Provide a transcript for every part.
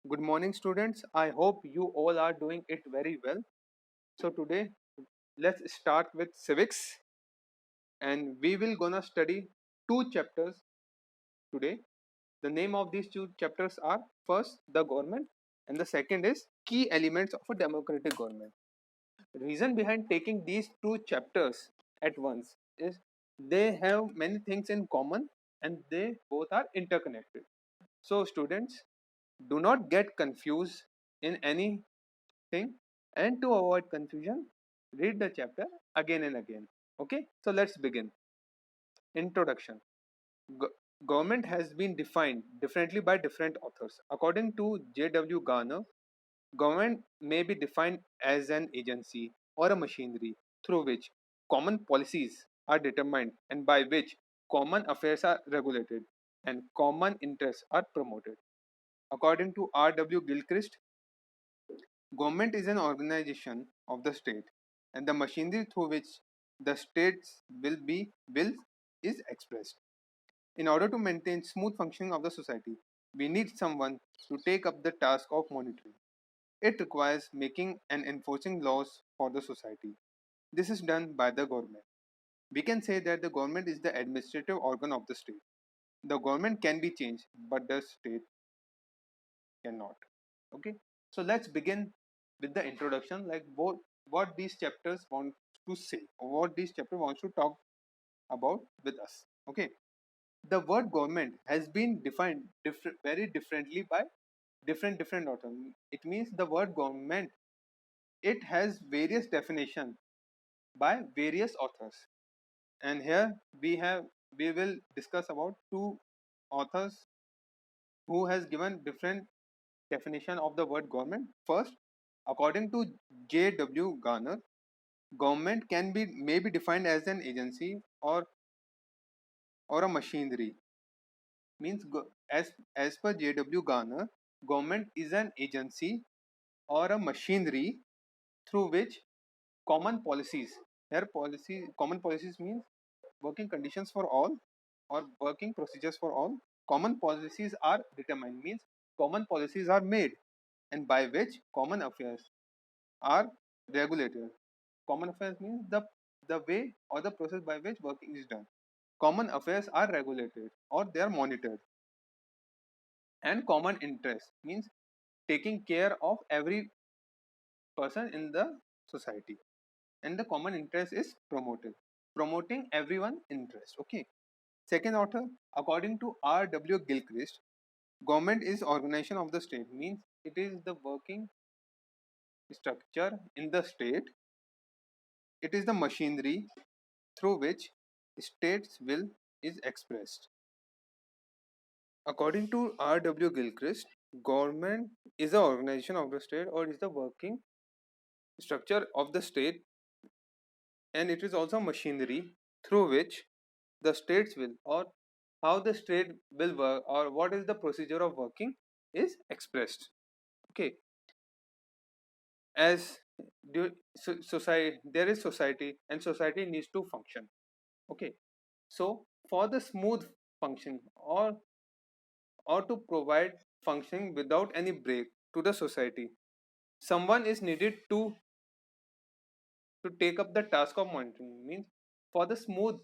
Good morning, students. I hope you all are doing it very well. So today, let's start with civics, and we will gonna study two chapters today. The name of these two chapters are first the government, and the second is key elements of a democratic government. The reason behind taking these two chapters at once is they have many things in common, and they both are interconnected. So students, do not get confused in any thing, and to avoid confusion, read the chapter again and again. Okay, so let's begin. Introduction. Go- Government has been defined differently by different authors. According to J.W. Garner, government may be defined as an agency or a machinery through which common policies are determined and by which common affairs are regulated and common interests are promoted. According to R.W. Gilchrist, government is an organization of the state, and the machinery through which the state's will is expressed. In order to maintain smooth functioning of the society, we need someone to take up the task of monitoring. It requires making and enforcing laws for the society. This is done by the government. We can say that the government is the administrative organ of the state. The government can be changed, but the state cannot. Okay, so let's begin with the introduction, like what these chapters want to say, or what these chapter wants to talk about with us. Okay, the word government has been defined very differently by different authors. It means the word government, it has various definition by various authors, and here we will discuss about two authors who has given different definition of the word government. First, according to J.W. Garner, government may be defined as an agency or a machinery. Means as per J.W. Garner, government is an agency or a machinery through which common policies. Here, common policies means working conditions for all or working procedures for all. Common policies are determined, means common policies are made, and by which common affairs are regulated. Common affairs means the way or the process by which working is done. Common affairs are regulated or they are monitored. And common interest means taking care of every person in the society. And the common interest is promoted. Promoting everyone interest. Okay. Second author, according to R.W. Gilchrist, government is organization of the state, means it is the working structure in the state. It is the machinery through which state's will is expressed. According to R.W. Gilchrist, government is the organization of the state or is the working structure of the state, and it is also machinery through which the state's will or how the state will work or what is the procedure of working is expressed. Okay, as society, there is society and society needs to function. Okay, so for the smooth function or to provide functioning without any break to the society, someone is needed to take up the task of monitoring. Means for the smooth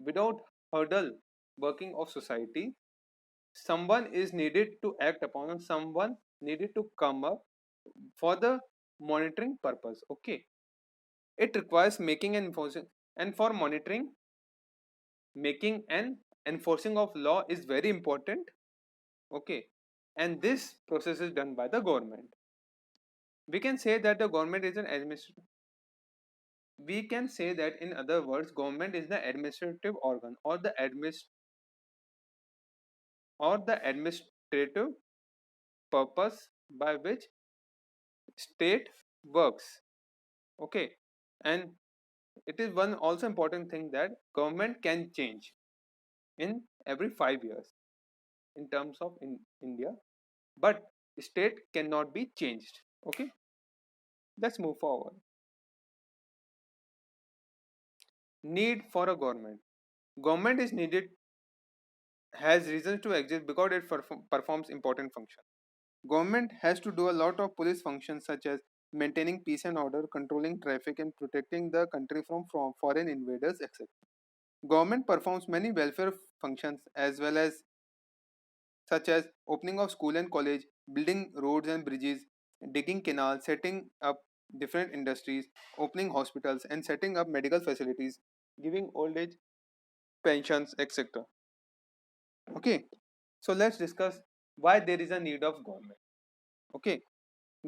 without hurdle working of society, someone is needed to act upon and someone needed to come up for the monitoring purpose. Okay, it requires making and enforcing, and for monitoring, making and enforcing of law is very important. Okay, and this process is done by the government. We can say that the government is an administrative, we can say that in other words, government is the administrative organ or the administrative purpose by which state works. Okay, and it is one also important thing that government can change in every 5 years in terms of in India, but state cannot be changed. Okay, let's move forward. Need for a government. Government is needed, has reasons to exist because it performs important function. Government has to do a lot of police functions such as maintaining peace and order, controlling traffic, and protecting the country from foreign invaders, etc. Government performs many welfare functions as well as such as opening of school and college, building roads and bridges, digging canals, setting up different industries, opening hospitals, and setting up medical facilities, giving old age pensions, etc. Okay, so let's discuss why there is a need of government. Okay,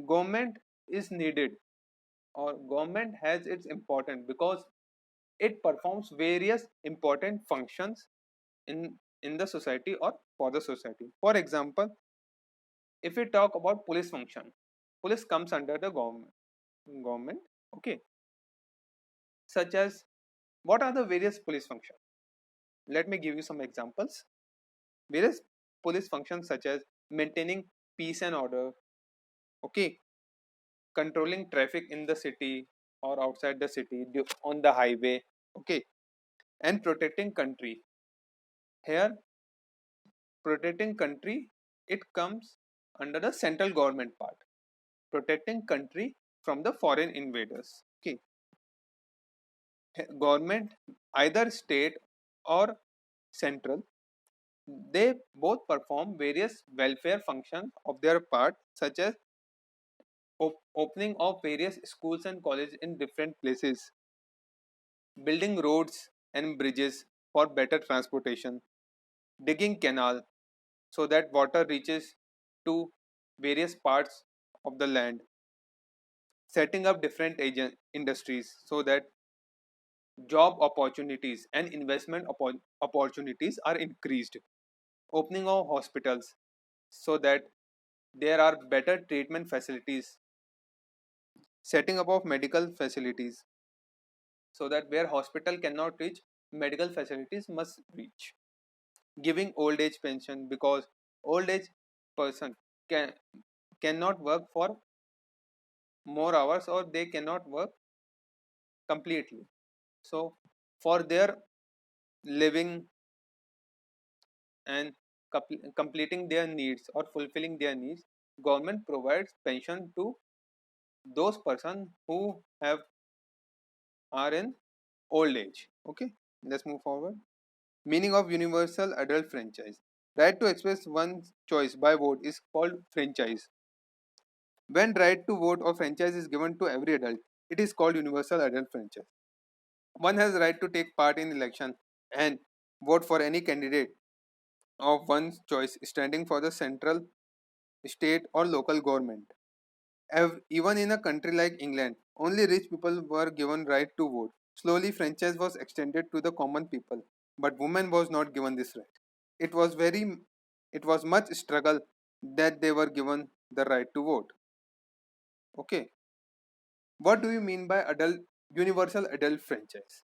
government is needed or government has its importance because it performs various important functions in the society or for the society. For example, if we talk about police function, police comes under the government. Okay, such as what are the various police functions? Let me give you some examples. Various police functions such as maintaining peace and order, okay, controlling traffic in the city or outside the city on the highway, okay, and protecting country. Here, protecting country, it comes under the central government part, protecting country from the foreign invaders. Okay, government, either state or central, they both perform various welfare functions of their part, such as opening of various schools and colleges in different places, building roads and bridges for better transportation, digging canal so that water reaches to various parts of the land, setting up different industries so that job opportunities and investment opportunities are increased, opening of hospitals so that there are better treatment facilities, setting up of medical facilities so that where hospital cannot reach, medical facilities must reach, giving old age pension because old age person can cannot work for more hours or they cannot work completely, so for their living and completing their needs or fulfilling their needs, government provides pension to those person who have are in old age. Okay, let's move forward. Meaning of universal adult franchise. Right to express one's choice by vote is called franchise. When right to vote or franchise is given to every adult, it is called universal adult franchise. One has right to take part in election and vote for any candidate of one's choice standing for the central, state or local government. Even in a country like England, only rich people were given right to vote. Slowly franchise was extended to the common people, but women was not given this right. It was very it was much struggle that they were given the right to vote. Okay. What do you mean by adult universal adult franchise?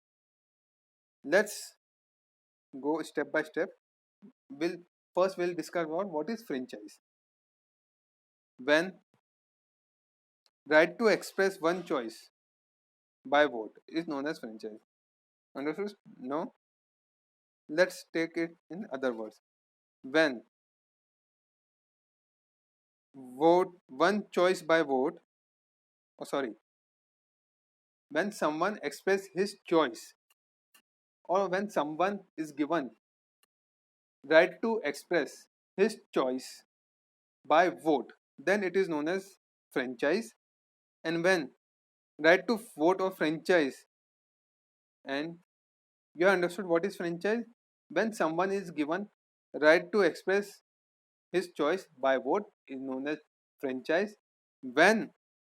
Let's go step by step. We'll discuss about what is franchise. When right to express one choice by vote is known as franchise. Understood? No? Let's take it in other words. When vote one choice by vote, oh sorry, when someone express his choice or when someone is given right to express his choice by vote, then it is known as franchise. And when right to vote or franchise, and you understood what is franchise? When someone is given right to express his choice by vote is known as franchise. When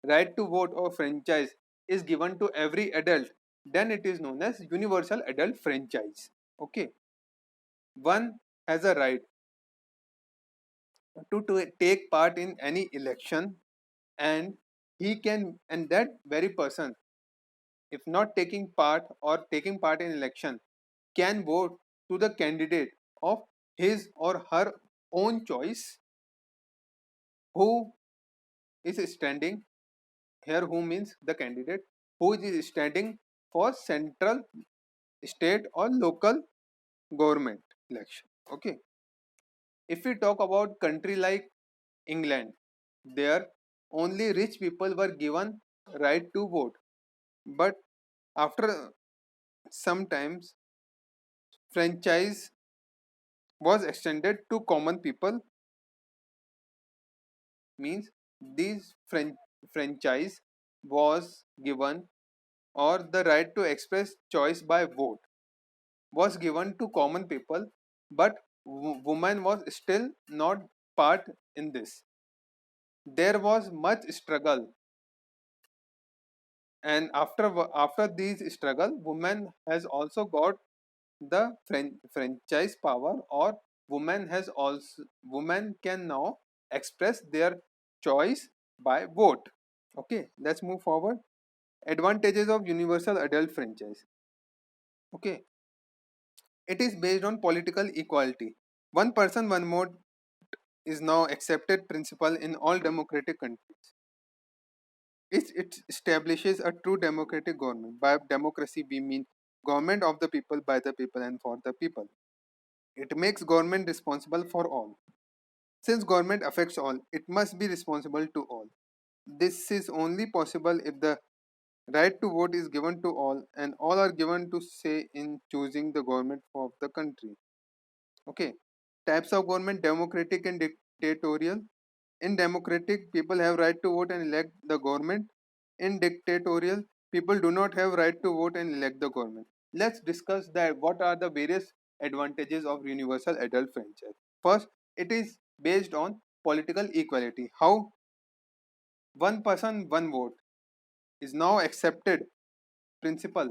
right to vote or franchise is given to every adult, then it is known as universal adult franchise. Okay. One has a right to take part in any election, and that very person, if not taking part or taking part in election, can vote to the candidate of his or her own choice who is standing. Here who means the candidate who is standing for central, state or local government election. Okay. If we talk about country like England. There, only rich people were given right to vote. But after sometimes franchise was extended to common people, means these franchise was given, or the right to express choice by vote was given to common people, but woman was still not part in this. There was much struggle, and after these struggle, woman has also got the franchise power, or woman can now express their choice by vote. Okay, let's move forward. Advantages of universal adult franchise. Okay, it is based on political equality. One person one vote is now accepted principle in all democratic countries. It establishes a true democratic government. By democracy we mean government of the people, by the people, and for the people. It makes government responsible for all. Since government affects all, it must be responsible to all. This is only possible if the right to vote is given to all, and all are given to say in choosing the government of the country. Okay. Types of government: democratic and dictatorial. In democratic, people have right to vote and elect the government. In dictatorial, people do not have right to vote and elect the government. Let's discuss that what are the various advantages of universal adult franchise. First, it is based on political equality. How one person one vote is now accepted principle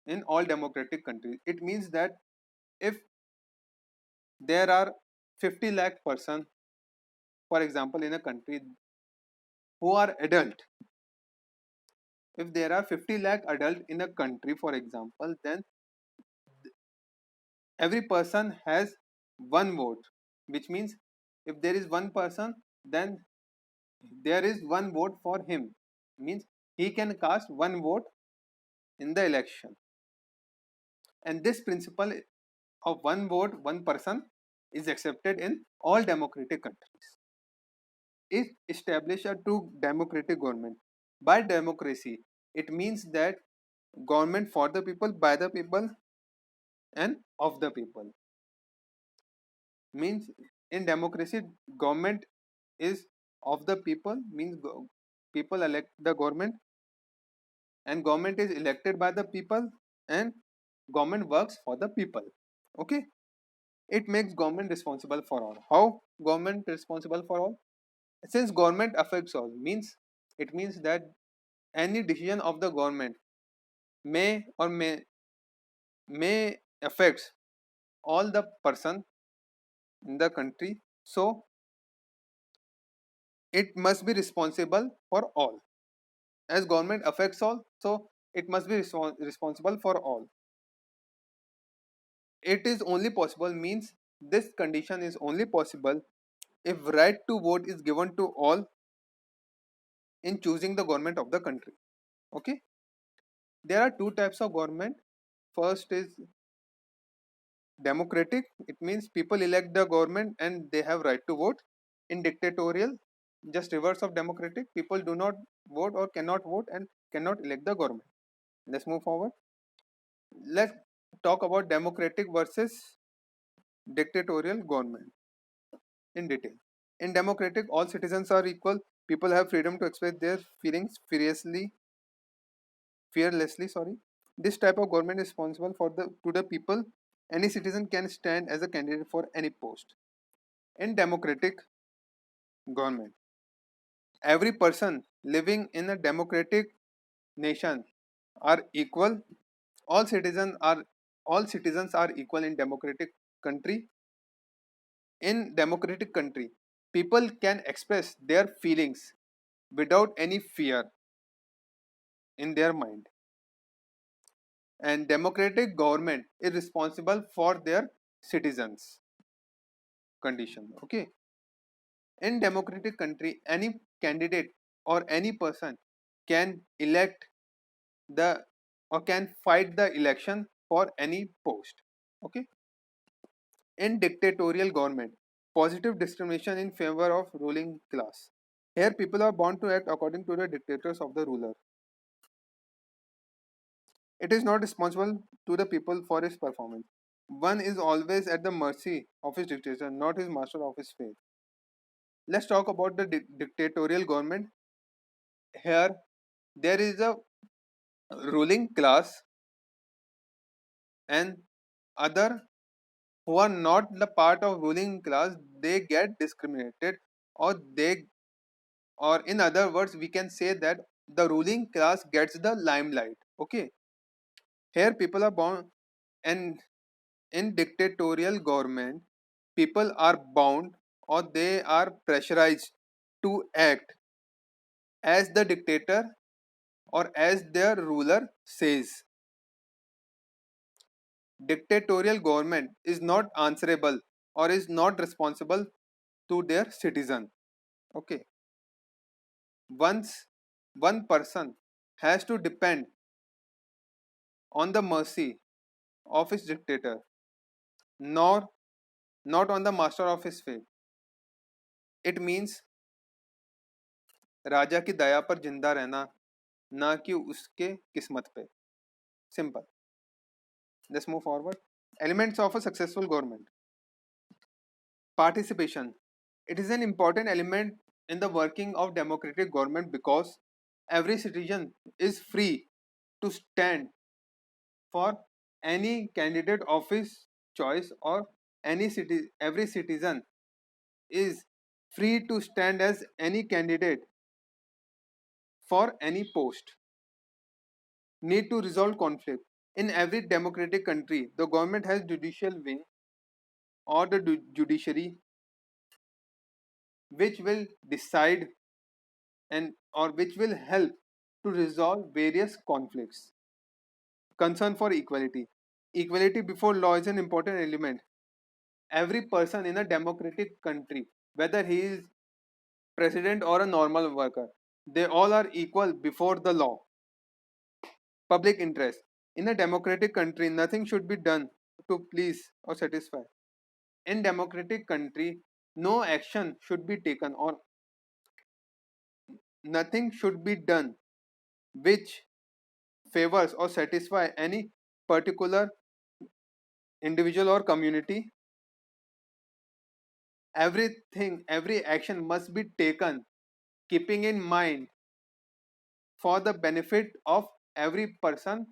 in all democratic countries. It means that if there are 50 lakh person, for example, in a country who are adult, if there are 50 lakh adult in a country, for example, then every person has one vote, which means if there is one person, then there is one vote for him, means he can cast one vote in the election. And this principle of one vote one person is accepted in all democratic countries. It established a true democratic government. By democracy, it means that government for the people, by the people, and of the people. Means in democracy, government is of the people, means people elect the government, and government is elected by the people, and government works for the people. Okay. It makes government responsible for all. How government responsible for all? Since government affects all, means it means that any decision of the government may affects all the person in the country, so it must be responsible for all. As government affects all, so it must be responsible for all. It is only possible, means this condition is only possible if right to vote is given to all in choosing the government of the country. Okay. There are two types of government. First is democratic. It means people elect the government and they have right to vote. In dictatorial, just reverse of democratic, people do not vote or cannot vote and cannot elect the government. Let's move forward. Let's talk about democratic versus dictatorial government in detail. In democratic, all citizens are equal. People have freedom to express their feelings fearlessly. Sorry. This type of government is responsible for the to the people. Any citizen can stand as a candidate for any post. In democratic government, every person living in a democratic nation are equal. All citizens are equal in democratic country. In democratic country, people can express their feelings without any fear in their mind, and democratic government is responsible for their citizens condition. Okay. In democratic country, any candidate or any person can elect the or can fight the election for any post. Okay. In dictatorial government, positive discrimination in favor of ruling class. Here people are bound to act according to the dictators of the ruler. It is not responsible to the people for its performance. One is always at the mercy of his dictator, not his master of his fate. Let's talk about the dictatorial government. Here there is a ruling class and other who are not the part of ruling class, they get discriminated, or they, or in other words we can say that the ruling class gets the limelight. Okay, here people are bound, and in dictatorial government people are bound or they are pressurized to act as the dictator or as their ruler says. Dictatorial government is not answerable or is not responsible to their citizen. Okay, once one person has to depend on the mercy of his dictator, nor not on the master of his fate. It means राजा की दया पर जिंदा रहना, ना कि उसके किस्मत पे. Simple. Let's move forward. Elements of a successful government. Participation. It is an important element in the working of democratic government because every citizen is free to stand for any candidate of his choice, or every citizen is free to stand as any candidate for any post. Need to resolve conflict. In every democratic country, the government has judicial wing or the judiciary which will decide and or which will help to resolve various conflicts. Concern for equality. Equality before law is an important element. Every person in a democratic country, whether he is president or a normal worker, they all are equal before the law. Public interest. In a democratic country, nothing should be done to please or satisfy. In democratic country, no action should be taken or nothing should be done which favors or satisfy any particular individual or community. Everything, every action must be taken keeping in mind for the benefit of every person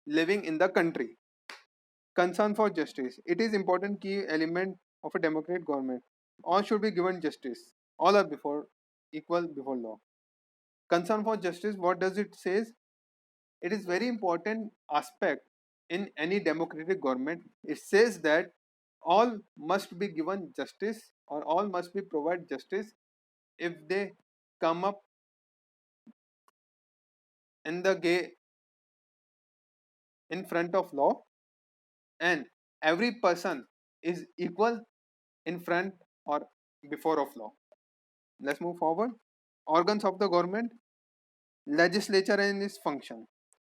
living in the country. Concern for justice. It is important key element of a democratic government. All should be given justice. All are before equal before law. Concern for justice, what does it says? It is very important aspect in any democratic government. It says that all must be given justice or all must be provided justice if they come up in the in front of law, and every person is equal in front or before of law. Let's move forward. Organs of the government. Legislature and its function.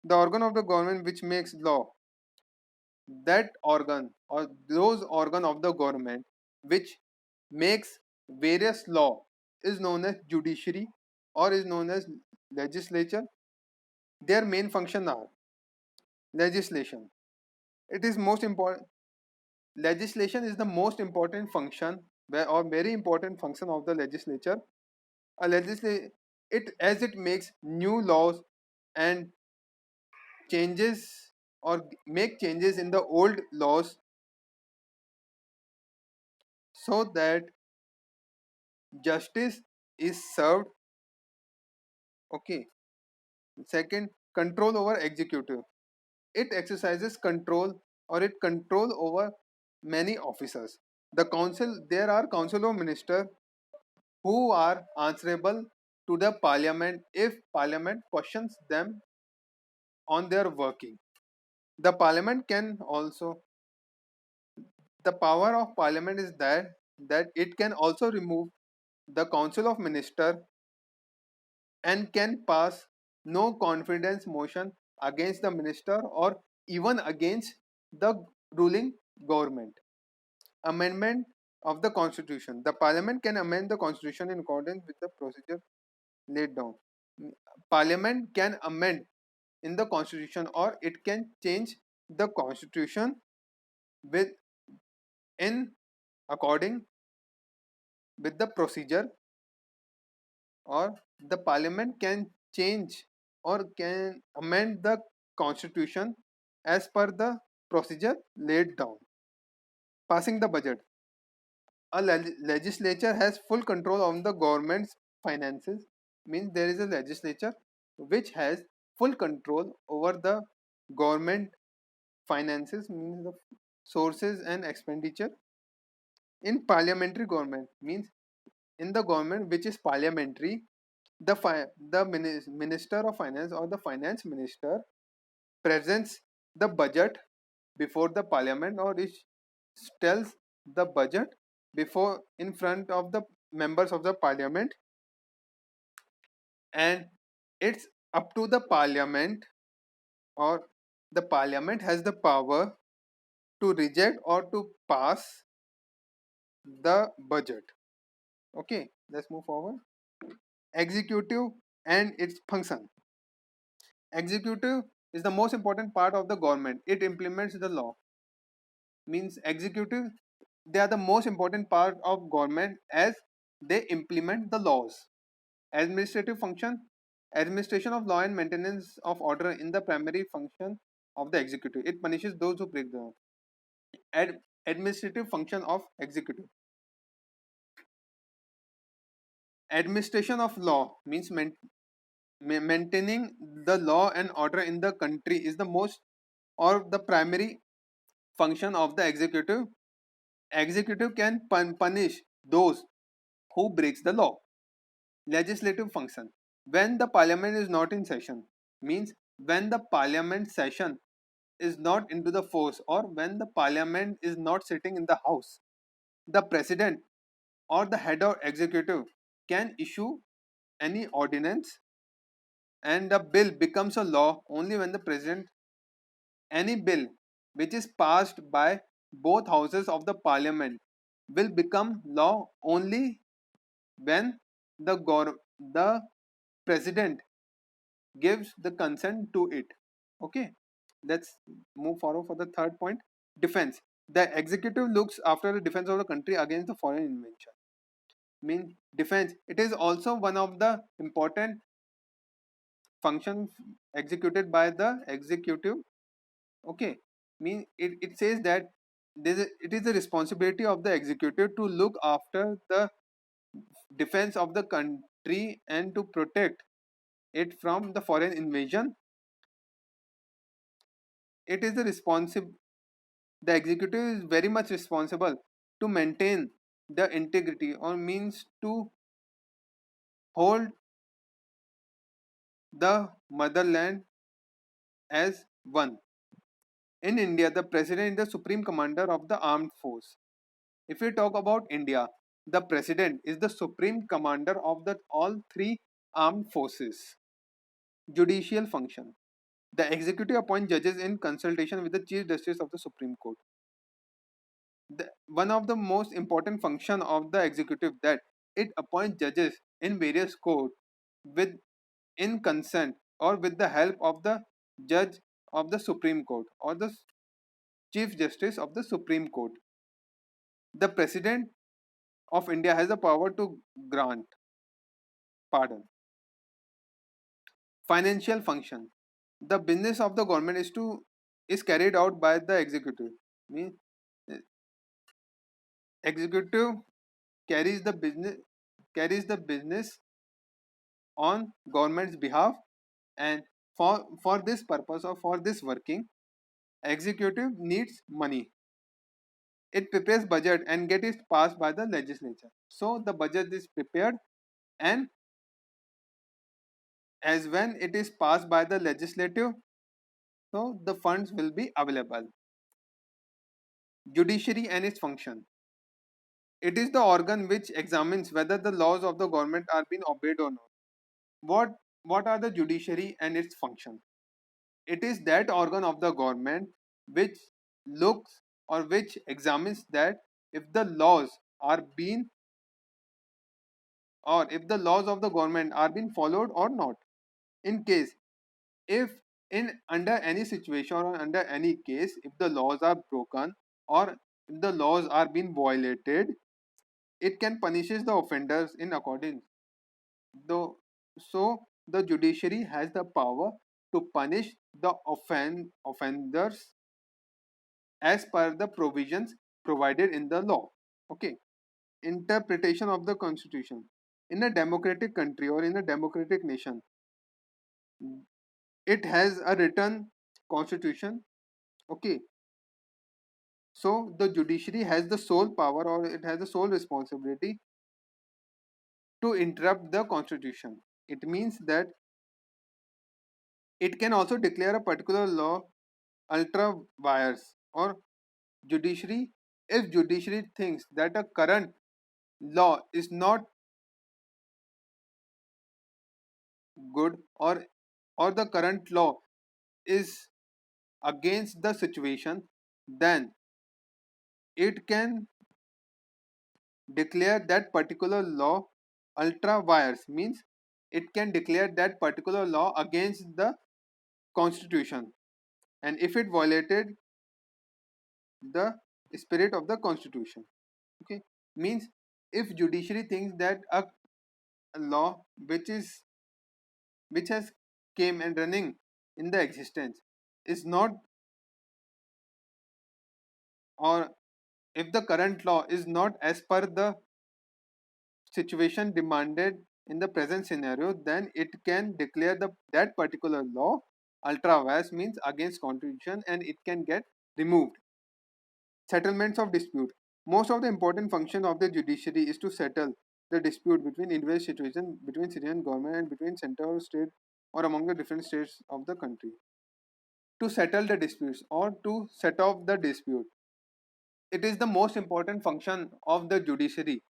The organ of the government which makes law, that organ or those organ of the government which makes various law is known as judiciary or is known as legislature. Their main function are legislation. It is most important. Legislation is the most important function or very important function of the legislature. A legislate it as it makes new laws and changes or make changes in the old laws so that justice is served. Okay. Second, control over executive. It exercises control or it control over many officers. The council, there are council of minister who are answerable to the parliament if parliament questions them on their working. The parliament can also, the power of parliament is that it can also remove the council of minister and can pass no confidence motion against the minister or even against the ruling government. Amendment of the constitution. The parliament can amend the constitution in accordance with the procedure laid down. Parliament can amend in the constitution, or it can change the constitution with in according with the procedure, or the parliament can change or can amend the constitution as per the procedure laid down. Passing the budget. A legislature has full control on the government's finances. Means there is a legislature which has full control over the government finances, means the sources and expenditure. In parliamentary government, means in the government which is parliamentary, the minister of finance or the finance minister presents the budget before the parliament, or it tells the budget before in front of the members of the parliament, and it's up to the parliament, or the parliament has the power to reject or to pass the budget. Okay, let's move forward. Executive and its function. Executive is the most important part of the government. It implements the law. Means executive, they are the most important part of government as they implement the laws. Administrative function. Administration of law and maintenance of order in the primary function of the executive. It punishes those who break the law. Administrative function of executive. Administration of law means maintaining the law and order in the country is the most or the primary function of the executive. Executive can punish those who breaks the law. Legislative function. When the parliament is not in session, means when the parliament session is not into the force, or when the parliament is not sitting in the house, the president or the head of executive can issue any ordinance, and the bill becomes a law only when the president. Any bill which is passed by both houses of the parliament will become law only when the president gives the consent to it. Okay, let's move forward for the third point. Defense. The executive looks after the defense of the country against the foreign invasion. Mean defense, it is also one of the important functions executed by the executive. Okay, mean it says that it is the responsibility of the executive to look after the defense of the country and to protect it from the foreign invasion. It is the executive is very much responsible to maintain the integrity, or means to hold the motherland as one. In India, the president is the supreme commander of the armed force. If we talk about India, the president is the supreme commander of the all three armed forces. Judicial function. The executive appoints judges in consultation with the chief justice of the Supreme Court. One of the most important function of the executive that it appoints judges in various court with in consent or with the help of the judge of the Supreme Court or the chief justice of the Supreme Court. The president of India has the power to grant pardon. Financial function. The business of the government is carried out by the executive. Means executive carries the business on government's behalf, and for this purpose or for this working, executive needs money. It prepares budget and get it passed by the legislature. So the budget is prepared, and as when it is passed by the legislative, so the funds will be available. Judiciary and its function. It is the organ which examines whether the laws of the government are being obeyed or not. What are the judiciary and its function? It is that organ of the government which looks or which examines that if the laws are being, or if the laws of the government are being followed or not. In case, if in under any situation or under any case, if the laws are broken or if the laws are being violated, it can punishes the offenders in accordance. Though, so the judiciary has the power to punish the offenders as per the provisions provided in the law. Okay. Interpretation of the constitution. In a democratic country or in a democratic nation, it has a written constitution. Okay. So the judiciary has the sole power, or it has the sole responsibility to interrupt the constitution. It means that it can also declare a particular law ultra vires, or judiciary, if judiciary thinks that a current law is not good, or the current law is against the situation, then it can declare that particular law ultra vires, means it can declare that particular law against the constitution, and if it violated the spirit of the constitution. Okay. Means if judiciary thinks that a law which has came and running in the existence is not, or if the current law is not as per the situation demanded in the present scenario, then it can declare that particular law ultra vires, means against constitution, and it can get removed. Settlements of dispute. Most of the important function of the judiciary is to settle the dispute between individual situations, between citizen government and between center or state, or among the different states of the country. To settle the disputes or to set off the dispute, it is the most important function of the judiciary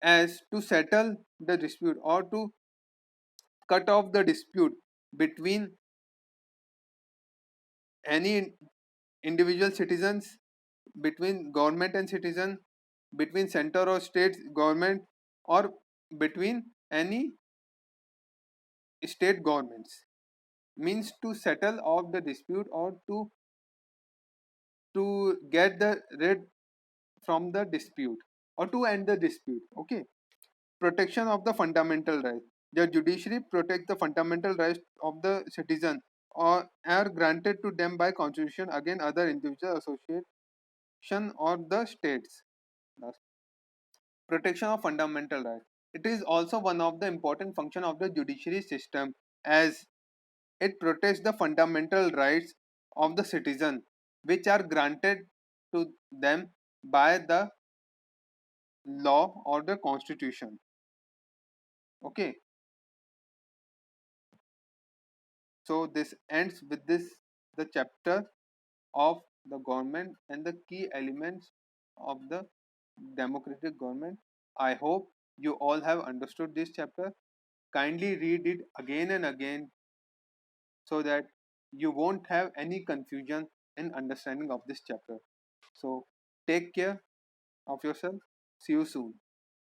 as to settle the dispute or to cut off the dispute between any individual citizens, between government and citizen, between center or state government, or between any state governments. Means to settle off the dispute or to get the rid from the dispute or to end the dispute. Okay. Protection of the fundamental rights. The judiciary protects the fundamental rights of the citizen or are granted to them by constitution against other individual association or the states. Protection of fundamental rights. It is also one of the important function of the judiciary system, as it protects the fundamental rights of the citizen which are granted to them by the law or the constitution. Okay. So this ends with this the chapter of the government and the key elements of the democratic government. I hope you all have understood this chapter. Kindly read it again and again so that you won't have any confusion in understanding of this chapter. So take care of yourself. See you soon.